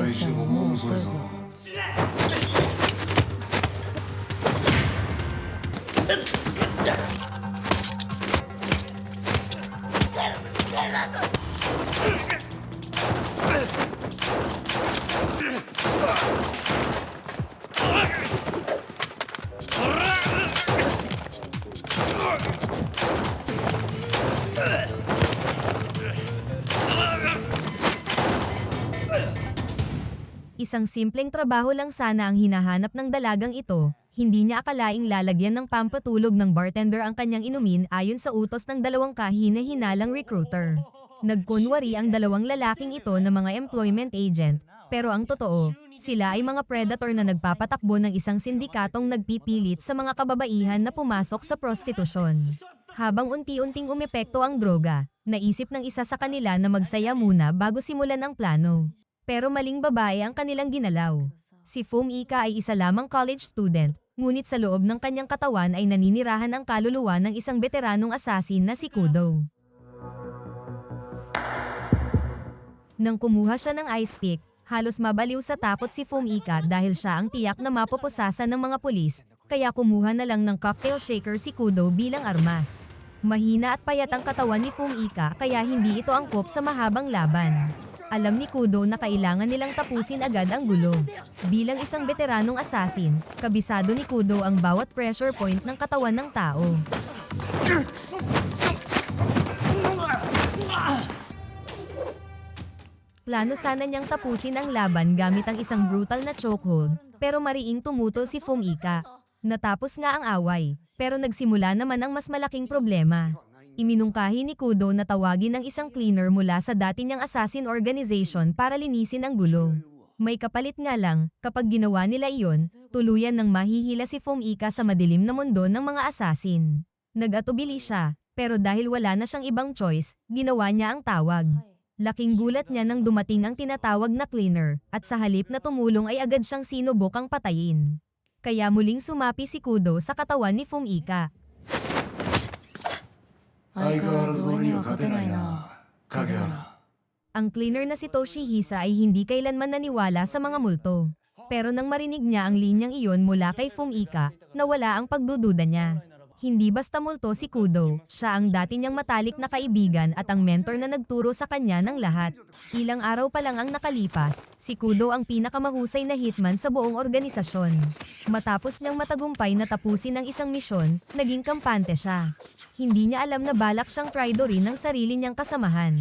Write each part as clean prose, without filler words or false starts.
にしてももう遅いぞ。Isang simpleng trabaho lang sana ang hinahanap ng dalagang ito, hindi niya akalaing lalagyan ng pampatulog ng bartender ang kanyang inumin ayon sa utos ng dalawang kahina-hinalang recruiter. Nagkunwari ang dalawang lalaking ito na mga employment agent, pero ang totoo, sila ay mga predator na nagpapatakbo ng isang sindikatong nagpipilit sa mga kababaihan na pumasok sa prostitusyon. Habang unti-unting umepekto ang droga, naisip ng isa sa kanila na magsaya muna bago simulan ang plano. Pero maling babae ang kanilang ginalaw. Si Fumika ay isa lamang college student, ngunit sa loob ng kanyang katawan ay naninirahan ang kaluluwa ng isang veteranong assassin na si Kudo. Nang kumuha siya ng ice pick, halos mabaliw sa takot si Fumika dahil siya ang tiyak na mapupusasan ng mga pulis, kaya kumuha na lang ng cocktail shaker si Kudo bilang armas. Mahina at payat ang katawan ni Fumika kaya hindi ito angkop sa mahabang laban. Alam ni Kudo na kailangan nilang tapusin agad ang gulo. Bilang isang veteranong assassin, kabisado ni Kudo ang bawat pressure point ng katawan ng tao. Plano sana niyang tapusin ang laban gamit ang isang brutal na chokehold, pero mariing tumutol si Fumika. Natapos nga ang away, pero nagsimula naman ang mas malaking problema. Iminungkahi ni Kudo na tawagin ng isang cleaner mula sa dati niyang assassin organization para linisin ang gulo. May kapalit nga lang, kapag ginawa nila iyon, tuluyan ng mahihila si Fumika sa madilim na mundo ng mga assassin. Nag-atubili siya, pero dahil wala na siyang ibang choice, ginawa niya ang tawag. Laking gulat niya nang dumating ang tinatawag na cleaner, at sa halip na tumulong ay agad siyang sinubukang patayin. Kaya muling sumapi si Kudo sa katawan ni Fumika. 相変わらず俺には勝てないな、影原。 Ang cleaner na si Toshihisa ay hindi kailanman naniwala sa mga multo. Pero nang marinig niya ang linyang iyon mula kay Fumika, nawala ang pagdududa niya. Hindi basta multo si Kudo, siya ang dati niyang matalik na kaibigan at ang mentor na nagturo sa kanya ng lahat. Ilang araw pa lang ang nakalipas, si Kudo ang pinakamahusay na hitman sa buong organisasyon. Matapos niyang matagumpay na tapusin ang isang misyon, naging kampante siya. Hindi niya alam na balak siyang traidorin ng sarili niyang kasamahan.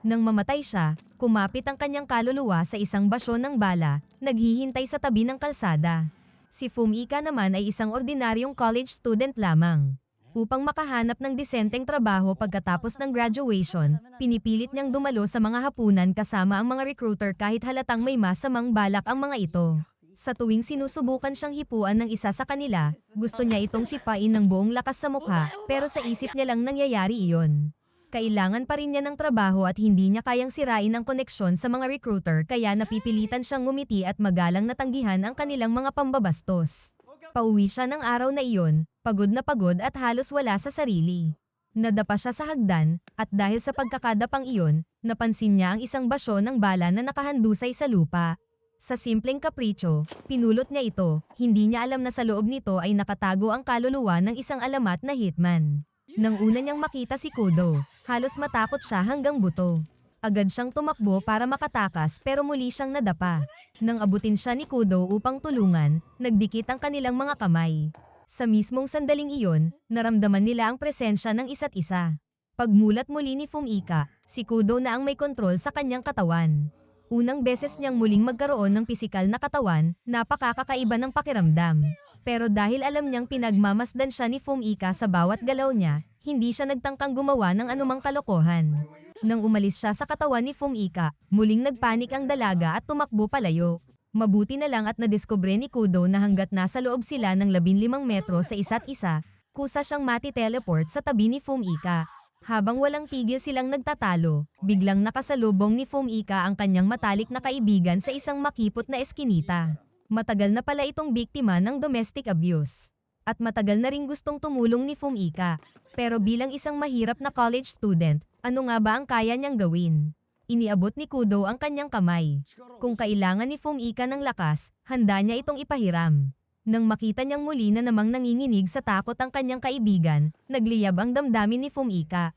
Nang mamatay siya, kumapit ang kanyang kaluluwa sa isang basyon ng bala, naghihintay sa tabi ng kalsada. Si Fumika naman ay isang ordinaryong college student lamang. Upang makahanap ng disenteng trabaho pagkatapos ng graduation, pinipilit niyang dumalo sa mga hapunan kasama ang mga recruiter kahit halatang may masamang balak ang mga ito. Sa tuwing sinusubukan siyang hipuan ng isa sa kanila, gusto niya itong sipain ng buong lakas sa mukha, pero sa isip niya lang nangyayari iyon. Kailangan pa rin niya ng trabaho at hindi niya kayang sirain ang koneksyon sa mga recruiter kaya napipilitan siyang ngumiti at magalang natanggihan ang kanilang mga pambabastos. Pauwi siya ng araw na iyon, pagod na pagod at halos wala sa sarili. Nadapa siya sa hagdan, at dahil sa pagkakadapang iyon, napansin niya ang isang basyon ng bala na nakahandusay sa lupa. Sa simpleng kapritsyo, pinulot niya ito, hindi niya alam na sa loob nito ay nakatago ang kaluluwa ng isang alamat na hitman. Nang una niyang makita si Kudo, halos matakot siya hanggang buto. Agad siyang tumakbo para makatakas pero muli siyang nadapa. Nang abutin siya ni Kudo upang tulungan, nagdikit ang kanilang mga kamay. Sa mismong sandaling iyon, naramdaman nila ang presensya ng isa't isa. Pagmulat muli ni Fumika, si Kudo na ang may kontrol sa kanyang katawan. Unang beses niyang muling magkaroon ng pisikal na katawan, napakakakaiba ng pakiramdam. Pero dahil alam niyang pinagmamasdan siya ni Fumika sa bawat galaw niya, hindi siya nagtangkang gumawa ng anumang kalokohan. Nang umalis siya sa katawan ni Fumika, muling nagpanik ang dalaga at tumakbo palayo. Mabuti na lang at nadiskubre ni Kudo na hanggat nasa loob sila ng 15 metro sa isa't isa, kusa siyang mati-teleport sa tabi ni Fumika. Habang walang tigil silang nagtatalo, biglang nakasalubong ni Fumika ang kanyang matalik na kaibigan sa isang makipot na eskinita. Matagal na pala itong biktima ng domestic abuse. At matagal na ring gustong tumulong ni Fumika. Pero bilang isang mahirap na college student, ano nga ba ang kaya niyang gawin? Iniabot ni Kudo ang kanyang kamay. Kung kailangan ni Fumika ng lakas, handa niya itong ipahiram. Nang makita niyang muli na namang nanginginig sa takot ang kanyang kaibigan, nagliyab ang damdamin ni Fumika.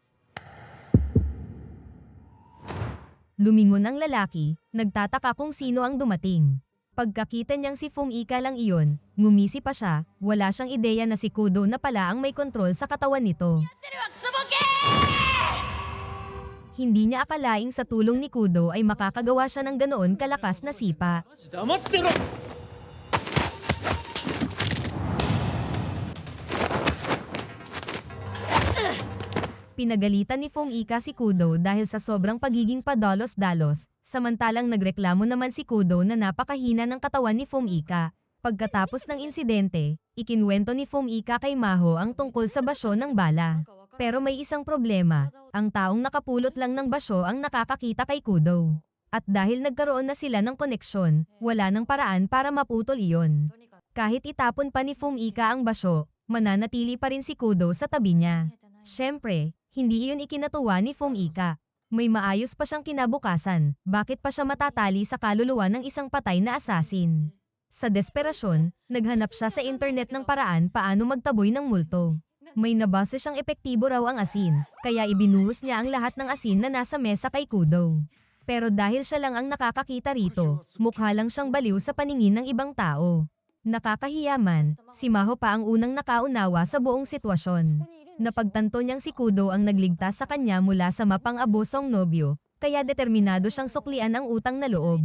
Lumingon ang lalaki, nagtataka kung sino ang dumating. Pagkakita niyang si Fumika lang iyon, ngumisi pa siya, wala siyang ideya na si Kudo na pala ang may kontrol sa katawan nito. Hindi niya akalaing sa tulong ni Kudo ay makakagawa siya ng ganoon kalakas na sipa. Pinagalitan ni Fumika si Kudo dahil sa sobrang pagiging padalos-dalos, samantalang nagreklamo naman si Kudo na napakahina ng katawan ni Fumika. Pagkatapos ng insidente, ikinwento ni Fumika kay Maho ang tungkol sa basyo ng bala. Pero may isang problema, ang taong nakapulot lang ng basyo ang nakakakita kay Kudo. At dahil nagkaroon na sila ng koneksyon, wala nang paraan para maputol iyon. Kahit itapon pa ni Fumika ang basyo, mananatili pa rin si Kudo sa tabi niya. Siyempre, hindi iyon ikinatuwa ni Fumika. May maayos pa siyang kinabukasan, bakit pa siya matatali sa kaluluwa ng isang patay na asasin? Sa desperasyon, naghanap siya sa internet ng paraan paano magtaboy ng multo. May nabasa siyang epektibo raw ang asin, kaya ibinuhos niya ang lahat ng asin na nasa mesa kay Kudo. Pero dahil siya lang ang nakakakita rito, mukha lang siyang baliw sa paningin ng ibang tao. Nakakahiyaman, si Maho pa ang unang nakaunawa sa buong sitwasyon. Napagtanto niyang si Kudo ang nagligtas sa kanya mula sa mapang-abusong nobyo, kaya determinado siyang suklian ang utang na loob.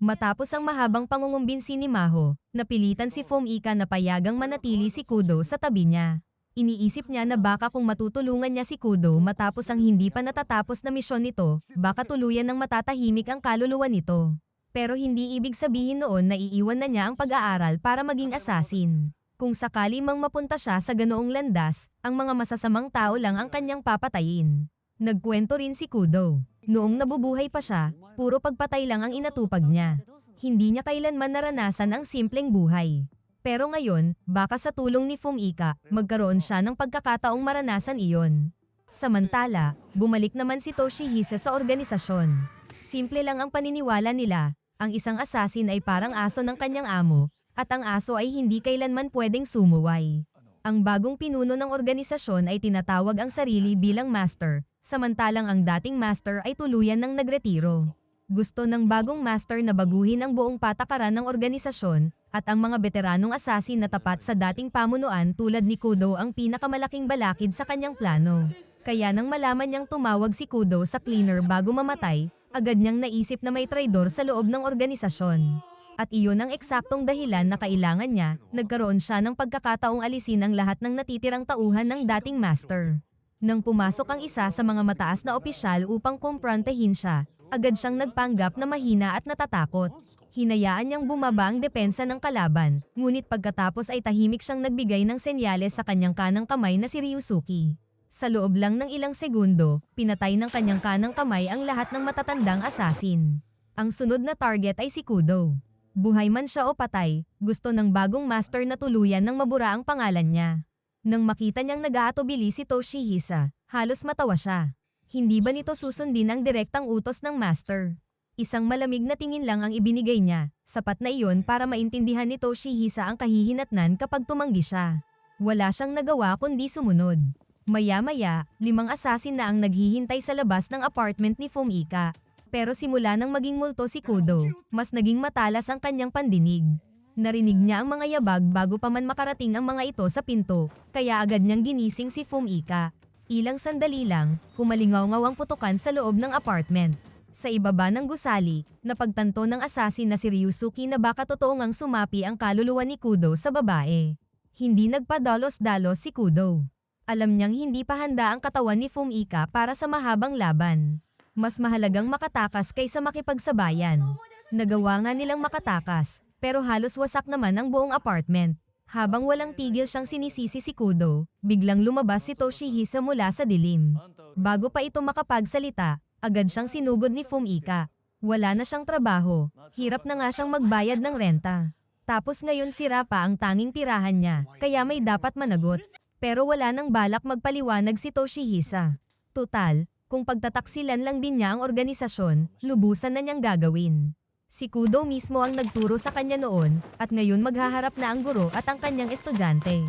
Matapos ang mahabang pangungumbinsi ni Maho, napilitan si Fumika na payagang manatili si Kudo sa tabi niya. Iniisip niya na baka kung matutulungan niya si Kudo matapos ang hindi pa natatapos na misyon nito, baka tuluyan ng matatahimik ang kaluluwa nito. Pero hindi ibig sabihin noon na iiwan na niya ang pag-aaral para maging assassin. Kung sakali mang mapunta siya sa ganoong landas, ang mga masasamang tao lang ang kanyang papatayin. Nagkwento rin si Kudo. Noong nabubuhay pa siya, puro pagpatay lang ang inatupag niya. Hindi niya kailanman naranasan ang simpleng buhay. Pero ngayon, baka sa tulong ni Fumika, magkaroon siya ng pagkakataong maranasan iyon. Samantala, bumalik naman si Toshihisa sa organisasyon. Simple lang ang paniniwala nila, ang isang assassin ay parang aso ng kanyang amo, at ang aso ay hindi kailanman pwedeng sumuway. Ang bagong pinuno ng organisasyon ay tinatawag ang sarili bilang master, samantalang ang dating master ay tuluyan ng nagretiro. Gusto ng bagong master na baguhin ang buong patakaran ng organisasyon, at ang mga veteranong assassin na tapat sa dating pamunuan tulad ni Kudo ang pinakamalaking balakid sa kanyang plano. Kaya nang malaman niyang tumawag si Kudo sa cleaner bago mamatay, agad niyang naisip na may traidor sa loob ng organisasyon. At iyon ang eksaktong dahilan na kailangan niya, nagkaroon siya ng pagkakataong alisin ang lahat ng natitirang tauhan ng dating master. Nang pumasok ang isa sa mga mataas na opisyal upang kumprontahin siya, agad siyang nagpanggap na mahina at natatakot. Hinayaan niyang bumaba ang depensa ng kalaban, ngunit pagkatapos ay tahimik siyang nagbigay ng senyales sa kanyang kanang kamay na si Ryusuke. Sa loob lang ng ilang segundo, pinatay ng kanyang kanang kamay ang lahat ng matatandang assassin. Ang sunod na target ay si Kudo. Buhay man siya o patay, gusto ng bagong master na tuluyan ng mabura ang pangalan niya. Nang makita niyang nag-aatubili si Toshihisa, halos matawa siya. Hindi ba nito susundin ang direktang utos ng master? Isang malamig na tingin lang ang ibinigay niya, sapat na iyon para maintindihan ni Toshihisa ang kahihinatnan kapag tumanggi siya. Wala siyang nagawa kundi sumunod. Maya-maya, 5 assassin na ang naghihintay sa labas ng apartment ni Fumika. Pero simula nang maging multo si Kudo, mas naging matalas ang kanyang pandinig. Narinig niya ang mga yabag bago pa man makarating ang mga ito sa pinto, kaya agad niyang ginising si Fumika. Ilang sandali lang, humalingaw-ngaw ang putukan sa loob ng apartment. Sa ibaba ng gusali, napagtanto ng assassin na si Ryusuke na baka totoo ngang sumapi ang kaluluwa ni Kudo sa babae. Hindi nagpadalos-dalos si Kudo. Alam niyang hindi pa handa ang katawan ni Fumika para sa mahabang laban. Mas mahalagang makatakas kaysa makipagsabayan. Nagawa nga nilang makatakas, pero halos wasak naman ang buong apartment. Habang walang tigil siyang sinisisi si Kudo, biglang lumabas si Toshihisa mula sa dilim. Bago pa ito makapagsalita, agad siyang sinugod ni Fumika. Wala na siyang trabaho, hirap na nga siyang magbayad ng renta. Tapos ngayon sira pa ang tanging tirahan niya, kaya may dapat managot. Pero wala nang balak magpaliwanag si Toshihisa. Tutal, kung pagtataksilan lang din niya ang organisasyon, lubusan na niyang gagawin. Si Kudo mismo ang nagturo sa kanya noon, at ngayon maghaharap na ang guro at ang kanyang estudyante.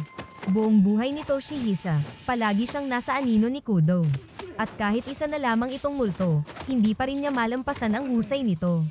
Buong buhay ni Toshihisa, palagi siyang nasa anino ni Kudo. At kahit isa na lamang itong multo, hindi pa rin niya malampasan ang husay nito.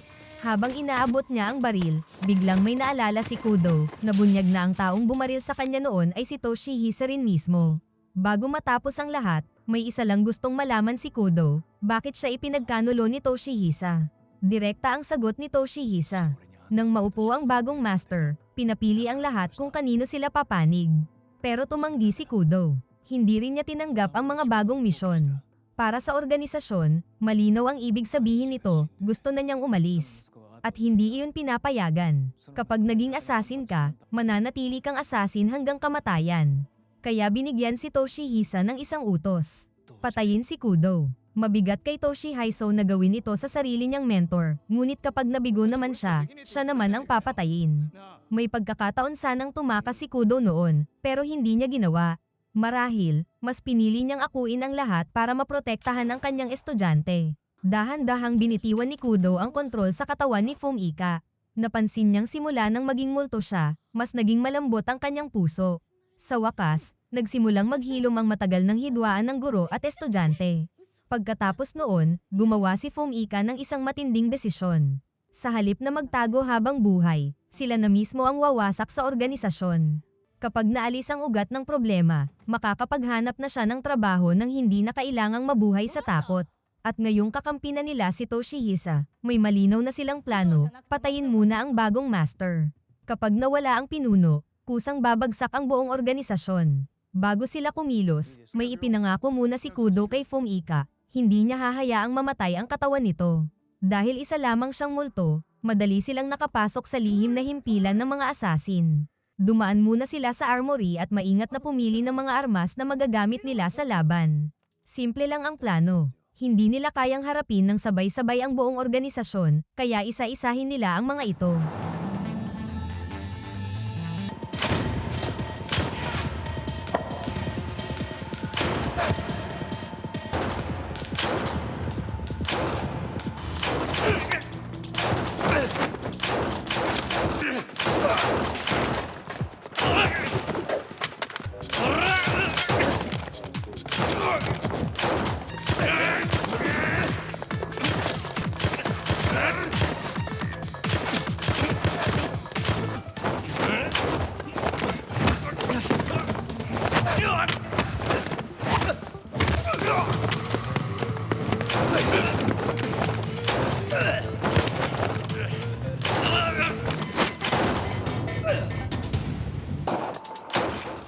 Habang inaabot niya ang baril, biglang may naalala si Kudo, na bunyag na ang taong bumaril sa kanya noon ay si Toshihisa rin mismo. Bago matapos ang lahat, may isa lang gustong malaman si Kudo, bakit siya ipinagkanulo ni Toshihisa. Direkta ang sagot ni Toshihisa. Nang maupo ang bagong master, pinapili ang lahat kung kanino sila papanig. Pero tumanggi si Kudo. Hindi rin niya tinanggap ang mga bagong misyon. Para sa organisasyon, malinaw ang ibig sabihin nito, gusto na niyang umalis. At hindi iyon pinapayagan. Kapag naging assassin ka, mananatili kang assassin hanggang kamatayan. Kaya binigyan si Toshihisa ng isang utos. Patayin si Kudo. Mabigat kay Toshihisa na gawin ito sa sarili niyang mentor, ngunit kapag nabigo naman siya, siya naman ang papatayin. May pagkakataon sanang tumakas si Kudo noon, pero hindi niya ginawa. Marahil, mas pinili niyang akuin ang lahat para maprotektahan ang kanyang estudyante. Dahan-dahang binitiwan ni Kudo ang kontrol sa katawan ni Fumika. Napansin niyang simula nang maging multo siya, mas naging malambot ang kanyang puso. Sa wakas, nagsimulang maghilom ang matagal ng hidwaan ng guro at estudyante. Pagkatapos noon, gumawa si Fumika ng isang matinding desisyon. Sa halip na magtago habang buhay, sila na mismo ang wawasak sa organisasyon. Kapag naalis ang ugat ng problema, makakapaghanap na siya ng trabaho nang hindi na kailangang mabuhay sa takot. At ngayong kakampi na nila si Toshihisa, may malinaw na silang plano, patayin muna ang bagong master. Kapag nawala ang pinuno, kusang babagsak ang buong organisasyon. Bago sila kumilos, may ipinangako muna si Kudo kay Fumika. Hindi niya hahayaang mamatay ang katawan nito. Dahil isa lamang siyang multo, madali silang nakapasok sa lihim na himpilan ng mga assassin. Dumaan muna sila sa armory at maingat na pumili ng mga armas na magagamit nila sa laban. Simple lang ang plano. Hindi nila kayang harapin ng sabay-sabay ang buong organisasyon, kaya isa-isahin nila ang mga ito.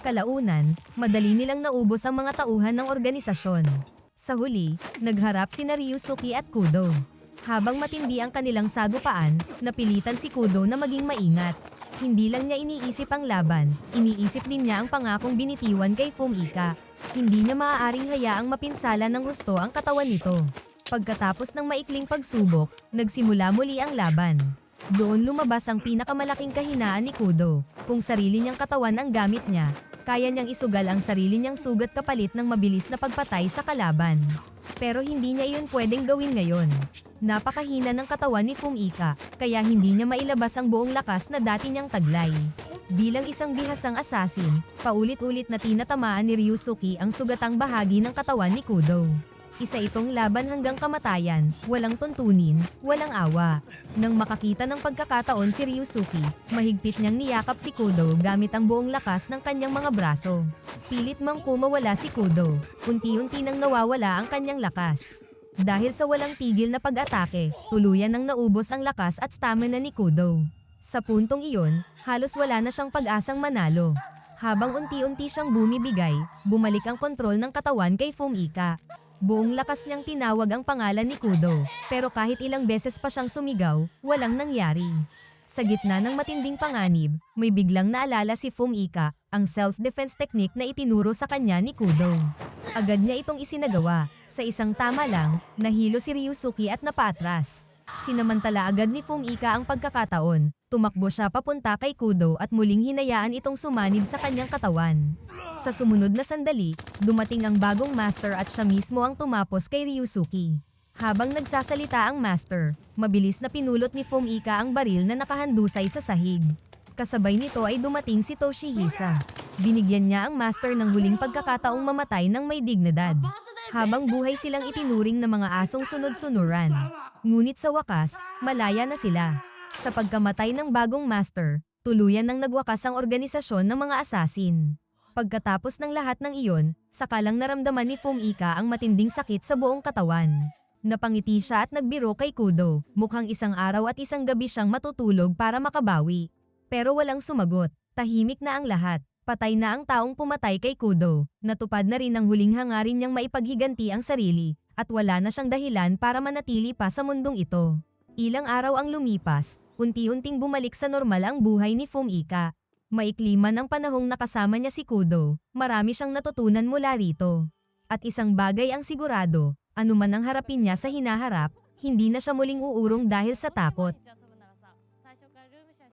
Kalaunan, madali nilang naubos ang mga tauhan ng organisasyon. Sa huli, nagharap sina Ryusuke at Kudo. Habang matindi ang kanilang sagupaan, napilitan si Kudo na maging maingat. Hindi lang niya iniisip ang laban, iniisip din niya ang pangakong binitiwan kay Fumika. Hindi niya maaaring hayaang mapinsala ng husto ang katawan nito. Pagkatapos ng maikling pagsubok, nagsimula muli ang laban. Doon lumabas ang pinakamalaking kahinaan ni Kudo. Kung sarili niyang katawan ang gamit niya, kaya niyang isugal ang sarili niyang sugat kapalit ng mabilis na pagpatay sa kalaban. Pero hindi niya iyon pwedeng gawin ngayon. Napakahina ng katawan ni Fumika, kaya hindi niya mailabas ang buong lakas na dati niyang taglay. Bilang isang bihasang assassin, paulit-ulit na tinatamaan ni Ryusuke ang sugatang bahagi ng katawan ni Kudo. Isa itong laban hanggang kamatayan, walang tuntunin, walang awa. Nang makakita ng pagkakataon si Ryusuke, mahigpit niyang niyakap si Kudo gamit ang buong lakas ng kanyang mga braso. Pilit mang kumawala si Kudo, unti-unti nang nawawala ang kanyang lakas. Dahil sa walang tigil na pag-atake, tuluyan nang naubos ang lakas at stamina ni Kudo. Sa puntong iyon, halos wala na siyang pag-asang manalo. Habang unti-unti siyang bumibigay, bumalik ang kontrol ng katawan kay Fumika. Buong lakas niyang tinawag ang pangalan ni Kudo, pero kahit ilang beses pa siyang sumigaw, walang nangyari. Sa gitna ng matinding panganib, may biglang naalala si Fumika, ang self-defense technique na itinuro sa kanya ni Kudo. Agad niya itong isinagawa. Sa isang tama lang, nahilo si Ryusuke at napaatras. Sinamantala agad ni Fumika ang pagkakataon. Tumakbo siya papunta kay Kudo at muling hinayaan itong sumanib sa kanyang katawan. Sa sumunod na sandali, dumating ang bagong master at siya mismo ang tumapos kay Ryusuke. Habang nagsasalita ang master, mabilis na pinulot ni Fumika ang baril na nakahandusay sa sahig. Kasabay nito ay dumating si Toshihisa. Binigyan niya ang master ng huling pagkakataong mamatay ng may dignidad. Habang buhay silang itinuring na mga asong sunod-sunuran. Ngunit sa wakas, malaya na sila. Sa pagkamatay ng bagong master, tuluyan nang nagwakas ang organisasyon ng mga asasin. Pagkatapos ng lahat ng iyon, sakalang naramdaman ni Fumika ang matinding sakit sa buong katawan. Napangiti siya at nagbiro kay Kudo, mukhang isang araw at isang gabi siyang matutulog para makabawi. Pero walang sumagot, tahimik na ang lahat. Patay na ang taong pumatay kay Kudo, natupad na rin ang huling hangarin niyang maipaghiganti ang sarili, at wala na siyang dahilan para manatili pa sa mundong ito. Ilang araw ang lumipas, unti-unting bumalik sa normal ang buhay ni Fumika. Maikli man ang panahong nakasama niya si Kudo, marami siyang natutunan mula rito. At isang bagay ang sigurado, anuman ang harapin niya sa hinaharap, hindi na siya muling uurong dahil sa takot.